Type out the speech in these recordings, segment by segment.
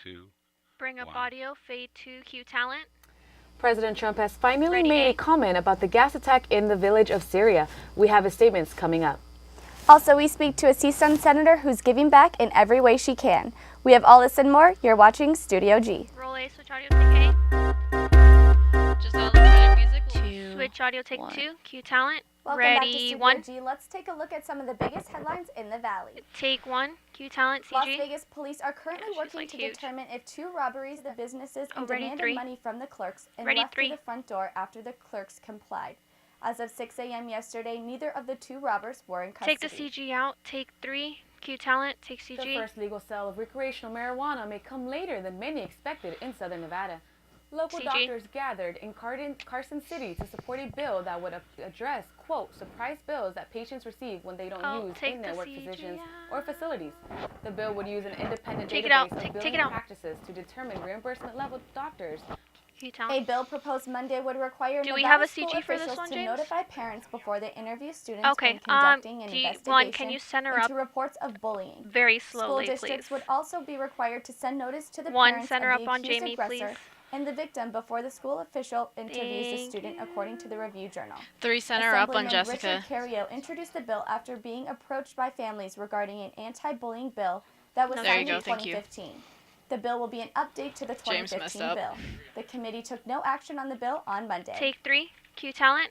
2. Bring up 1. audio, fade to cue talent. President Trump has finally Ready, made A. a comment about the gas attack in the village of Syria. We have his statements coming up. Also, we speak to a CSUN senator who's giving back in every way she can. We have all this and more. You're watching Studio G. Roll A, switch audio, take Just all the credit music. A. Switch audio, take 2, cue talent. Welcome Ready, back to Studio 1. G. Let's take a look at some of the biggest headlines in the Valley. Take 1, cue talent, Las CG. Vegas police are currently She's, working like, to huge. determine if 2 robberies the businesses and Ready, demanded 3. money from the clerks and Ready, left 3. through the front door after the clerks complied. As of 6 a.m. yesterday, neither of the 2 robbers were in custody. Take the CG out, take 3, cue talent, take CG. The first legal sale of recreational marijuana may come later than many expected in southern Nevada. Local CG. doctors gathered in Carson City to support a bill that would address, quote, surprise bills that patients receive when they don't use take in-network the CG physicians out. or facilities. The bill would use an independent Take it database out. of Take billing it out. practices to determine reimbursement level doctors. Cue A talent. bill proposed Monday would require Do we Nevada have a school CG for this officials one, to James? notify parents before they interview students Okay, when conducting an do you, investigation one, can you center up into reports of bullying. very School slowly, districts please? would also be required to send notice to the One, parents center of the up on accused Jamie, aggressor please. and the victim before the school official interviews the Thank student, you. according to the Review Journal. 3 center up on Assemblyman Jessica. Richard Carrillo introduced the bill after being approached by families regarding an anti-bullying bill that was There signed you in go, thank you. 2015. The bill will be an update to the James messed 2015 up. bill. The committee took no action on the bill on Monday. Take 3, cue talent.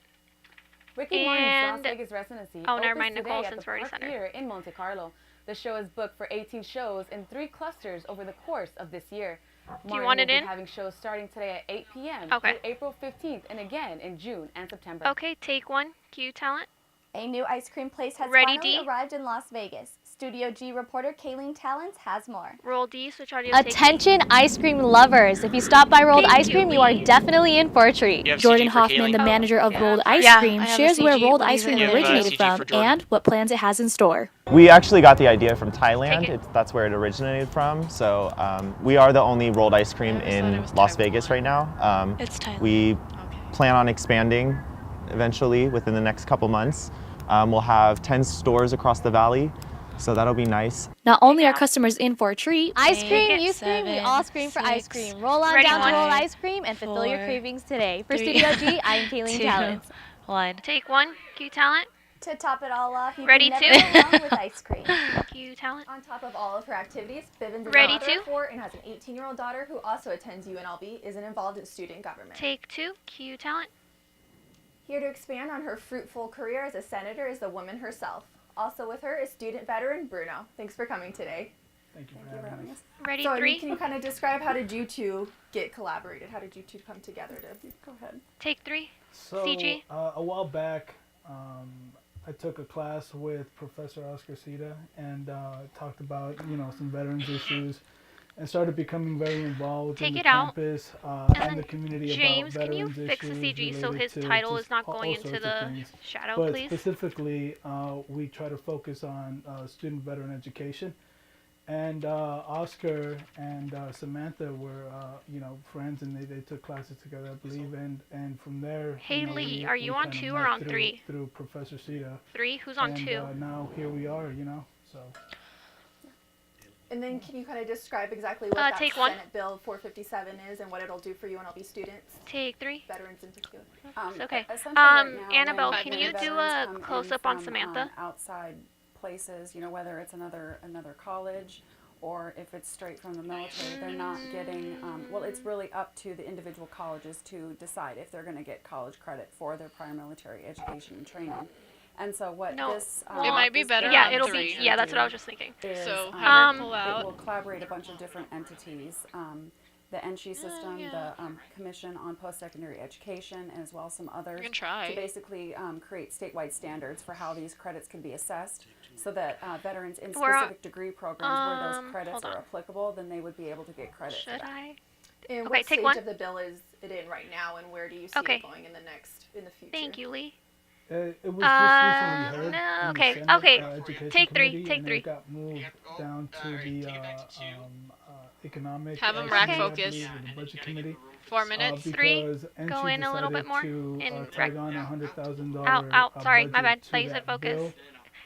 Ricky Martin's Las And- Vegas residency Oh, never opens mind, today Nicole, at since the we're already Park centered. Theater in Monte Carlo. The show is booked for 18 shows in 3 clusters over the course of this year. Do you want it will in? be having shows starting today at 8 p.m. Okay. through April 15th and again in June and September. Okay, take 1, cue talent. A new ice cream place has Ready, finally D? arrived in Las Vegas. Studio G reporter Kayleen Talents has more. Roll D, switch audio, take Attention ice cream lovers. If you stop by Rolled Thank Ice you, Cream, you are Lee. definitely in for a treat. You have Jordan CG for Hoffman, Kaylee? the manager of yeah. Rolled Ice Yeah, Cream, I have a shares where CG. Rolled What do Ice you Cream think? You have, originated CG from for Jordan. and what plans it has in store. We actually got the idea from Thailand. Take it. That's where it originated from. So we are the only rolled ice cream never thought it in was Las Taiwan. Vegas right now. It's Thailand. We Okay. plan on expanding eventually within the next couple months. We'll have 10 stores across the valley, so that'll be nice. Not only are customers in for a treat, ice Eight, cream, you scream, we all scream for ice 6, cream. Roll on Ready, down to one. Rolled Ice Cream and fulfill your 4, cravings today. For 3, Studio G, I am Kayleen 2, Talents. 1. Take 1, cue talent. To top it all off, you Ready, can two? never go wrong with ice cream. Cue talent. On top of all of her activities, Bivens is Ready a mother to? of 4 and has an 18-year-old daughter who also attends UNLV, isn't involved in student government. Take 2, cue talent. Here to expand on her fruitful career as a senator is the woman herself. Also with her is student veteran Bruno. Thanks for coming today. Thank you Thank for you for having having us. us. Ready, So, I mean, 3, can you kind of describe how did you two get collaborated? How did you two come together to go ahead? take 3. So, CG. a while back, I took a class with Professor Oscar Cita and talked about, some veterans issues and started becoming very involved Take in the it out. campus And and then, the community James, about can you veterans fix the issues CG so related his to title just is not all going into sorts of the things. shadow, But please? specifically, we try to focus on student veteran education. And Oscar and Samantha were, friends, and they took classes together, I believe. And from there, Hey, Lee, are you on kinda 2 met or on through- 3? Through Professor Cita. 3, who's on and, 2? Now here we are, so. And then can you kind of describe exactly what that take 1. Senate Bill 457 is and what it'll do for UNLV students, Take 3. veterans in particular? It's okay. Essentially right now, Annabelle, when can you do veterans a come in close-up on from, Samantha? outside places, whether it's another college or if it's straight from the military, they're not getting, well, it's really up to the individual colleges to decide if they're going to get college credit for their prior military education and training. And so what No, this well, It might be this better bill Yeah, on it'll three. be. Yeah, that's what I was just thinking. is, So um, have her pull it out. will collaborate a bunch of different entities, the NSHE system, yeah. the Commission on Post-Secondary Education, as well as some others, You can try. to basically create statewide standards for how these credits can be assessed, so that veterans in We're on- specific degree programs where those credits hold are on. applicable, then they would be able to get credit for Should that. I? And Okay, what take stage 1. of the bill is it in right now, and where do you see Okay. it going in the future? Thank you, Lee. It was just recently heard no, in the okay, Senate, okay. Education Take 3, Committee, take and 3. it got moved down to the economic. Have 'em rack committee, I focus. believe, or the budget committee. 4 minutes. 3, Because go NC in a little bit decided more, to and tag on $100,000 out, sorry, my budget bad. to Thought you said that focus. bill.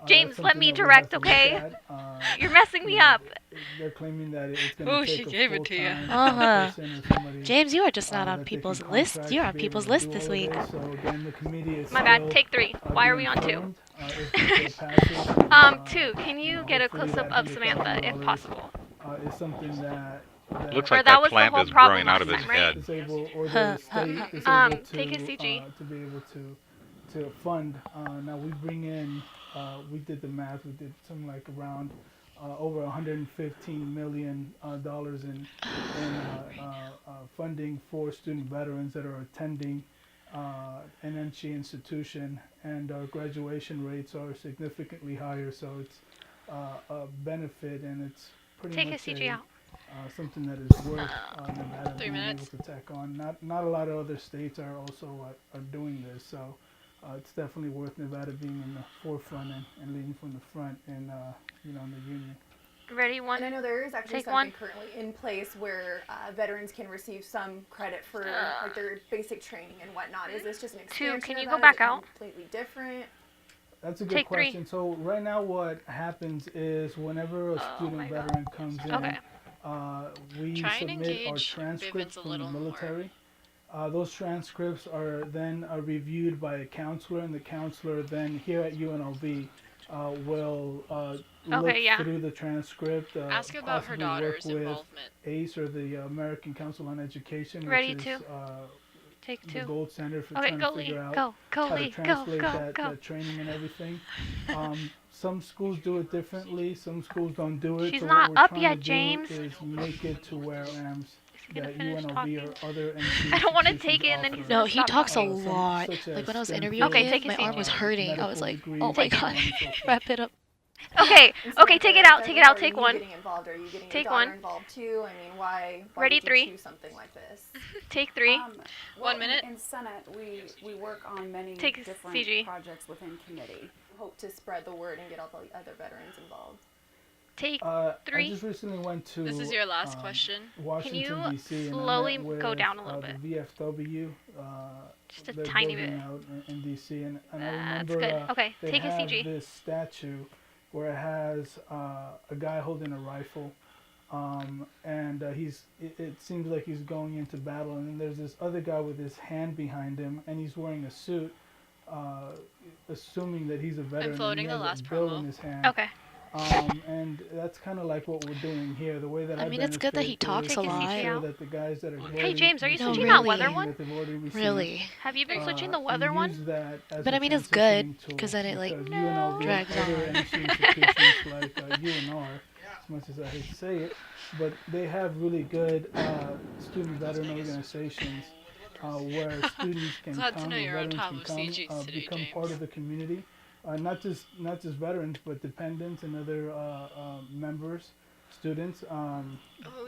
James, that's let something me that we direct, have to look okay? at. You're messing me You know, up. They're claiming that it's going Ooh, to she take a gave it to you. full-time person or somebody James, you are just not on that they people's can list. contract You're to on be able people's to list do this all of week. this. So again, the committee is My bad. still, Take 3. Why are being we on 2? formed. If it passes, 2. Can you get a hopefully close-up that of Samantha, if $100,000 possible? is something that Looks Or like that that was the clamp whole is problem growing out of last his time, right? head. is able, or the state is able take a CG. to be able to fund. Now we bring in, we did the math. We did something like around over $115 million in funding for student veterans that are attending an NC institution, and our graduation rates are significantly higher. So it's a benefit, and it's pretty Take a much CG out. something that is worth Nevada 3 being minutes. able to tack on. Not a lot of other states are also are doing this, so it's definitely worth Nevada being in the forefront and leading from the front in in the union. Ready? 1. And I know there is actually Take something 1. currently in place where veterans can receive some credit for like their basic training and whatnot. Is this just an 2. expansion Can of you that? go back Is it out? completely different? That's a good Take 3. question. So right now what happens is whenever a student veteran comes in, Okay. we Try and submit our engage transcripts Bivens a from the little more. military. Those transcripts are then reviewed by a counselor, and the counselor then here at UNLV will look Okay, yeah. through the transcript. Ask about her possibly work daughter's with involvement. ACE, or the American Council on Education, Ready, which 2. is Take the 2. gold standard for Okay, trying go to figure Lee. out Go how to Lee. Go, translate go, that, go. that training and everything. Some schools do it differently. Some schools don't do it. She's so not what we're up trying yet, to do James. is make it to where gonna that finish UNLV talking? or other NC I don't wanna institutions take it and then he's offer. No, he Stop talks a talking. lot. Such Like as when I was STEM interviewing Okay, him, take a my seat. arm was hurting. I medical was like, degrees, oh my and so on god, and so forth. wrap it up. Okay. And Okay, Samantha, take it out. Debbie, Take it out. are Take you 1. getting involved? Are you getting Take your daughter 1. involved too? I mean, why Ready, did you 3. choose something like this? Take 3. Well, 1 minute. In Senate, we work on many Take different CG. projects within committee. Hope to spread the word and get all the other veterans involved. Take I 3. just recently went to This is your last question. Washington, you D.C. slowly and I met go with, down a little bit? The VFW. Just a they're tiny building bit. out in D.C. And I That's remember good. Okay, they take a have CG. this statue where it has a guy holding a rifle, and it seems like he's going into battle, and then there's this other guy with his hand behind him, and he's wearing a suit, assuming that he's a veteran. floating and he the has last a bill promo. in his hand. Okay. And that's kind of like what we're doing here. The way that I mean, it's good that he talks a lot. Make sure Out. that the guys that are Hey, James, are you No, switching really. that weather one? that they've already received, Really? Have you been switching the and weather one? use that as But a I mean, it's good, transitioning tool, 'cause then it, like, because UNLV drags and other on. NC institutions like UNR, as much as I hate to say it, but they have really good student veteran organizations where students can Glad to come, know or you're on veterans top can of come, CGs today, become James. part of the community. Not just veterans, but dependents and other members, students.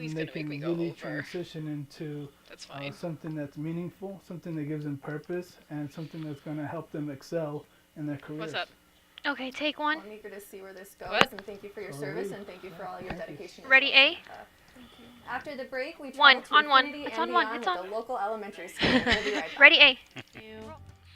he's they gonna make can me go really over. transition into That's fine. something that's meaningful, something that gives them purpose, and something that's going to help them excel in their careers. What's up? Okay, take Well, 1. I'm eager to see where this goes, What? and thank you for your service, and thank you for all your dedication. as Ready, well, A? Samantha. After the break, we 1, travel to on 1. Infinity It's and on 1. beyond It's with on. the local elementary school. We'll be right back. Ready, A.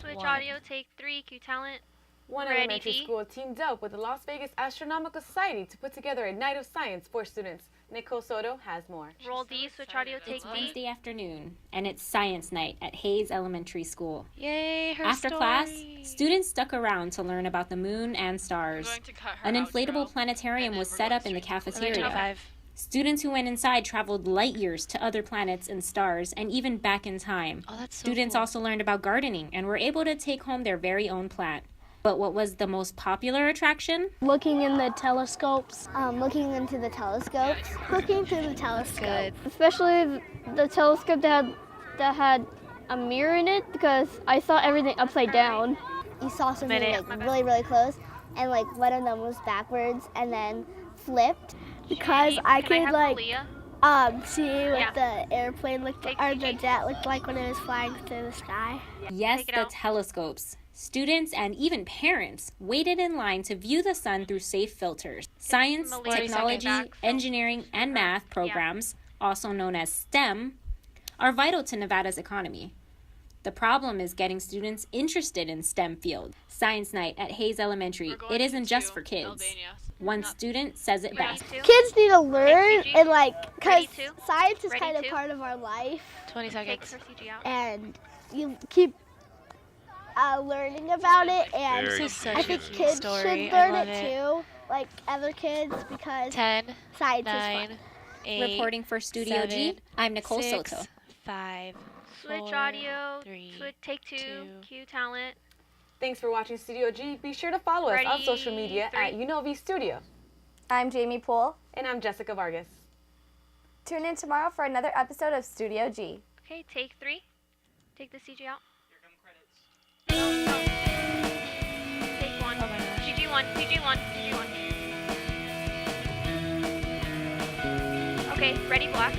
Switch 1. audio. Take 3. Cue talent. One Ready, elementary D? school teamed up with the Las Vegas Astronomical Society to put together a night of science for students. Nicole Soto has more. Roll D. Switch audio. Take It's D. Wednesday afternoon, and it's science night at Hayes Elementary School. Yay, her After story. class, students stuck around to learn about the moon and I'm stars. going to cut her An outro, inflatable planetarium and then was we're set going up in the straight to cafeteria. 25. Students who went inside traveled light years to other planets and stars, and even back in time. Oh, that's so Students cool. also learned about gardening and were able to take home their very own plant. But what was the most popular attraction? Looking in the telescopes. Looking into the telescopes. Looking through the telescope. Good. Especially the telescope that had a mirror in it, because I saw everything upside down. You saw something Minute. like really, really close, and like one of them was backwards and then flipped. Because I Can could have like Malia? see what Yeah. the airplane looked Take or the CG. jet looked like when it was flying through the sky. Yes, Take it the out. telescopes. Students and even parents waited in line to view the sun through safe filters. Science, Malia technology, second back, so- engineering, and math programs, also known as STEM, are vital to Nevada's economy. The problem is getting students interested in STEM fields. Science night at Hayes Elementary. It isn't just for kids. Albania. One student says it best. Kids need to learn CG. and like, Ready cause to? science is Ready kind of to? part of our life, 20 Take seconds. her CG out. and you keep learning about it, and This is such I a think cute kids story. should I learn love it too, like other kids, because 10, science 9, is fun. 8, Reporting for Studio G, 7, I'm Nicole 6, Soto. 5, Switch 4, audio. 3, Switch take 2. 2. Cue talent. Thanks for watching Studio G. Be sure to follow us on Ready, social media at 3. UNLV Studio. I'm Jamie Poole. And I'm Jessica Vargas. Tune in tomorrow for another episode of Studio G. Okay, take 3. Take the CG out. No, no. Take 1. Oh my gosh. CG 1. CG 1. CG 1. Okay, ready, block.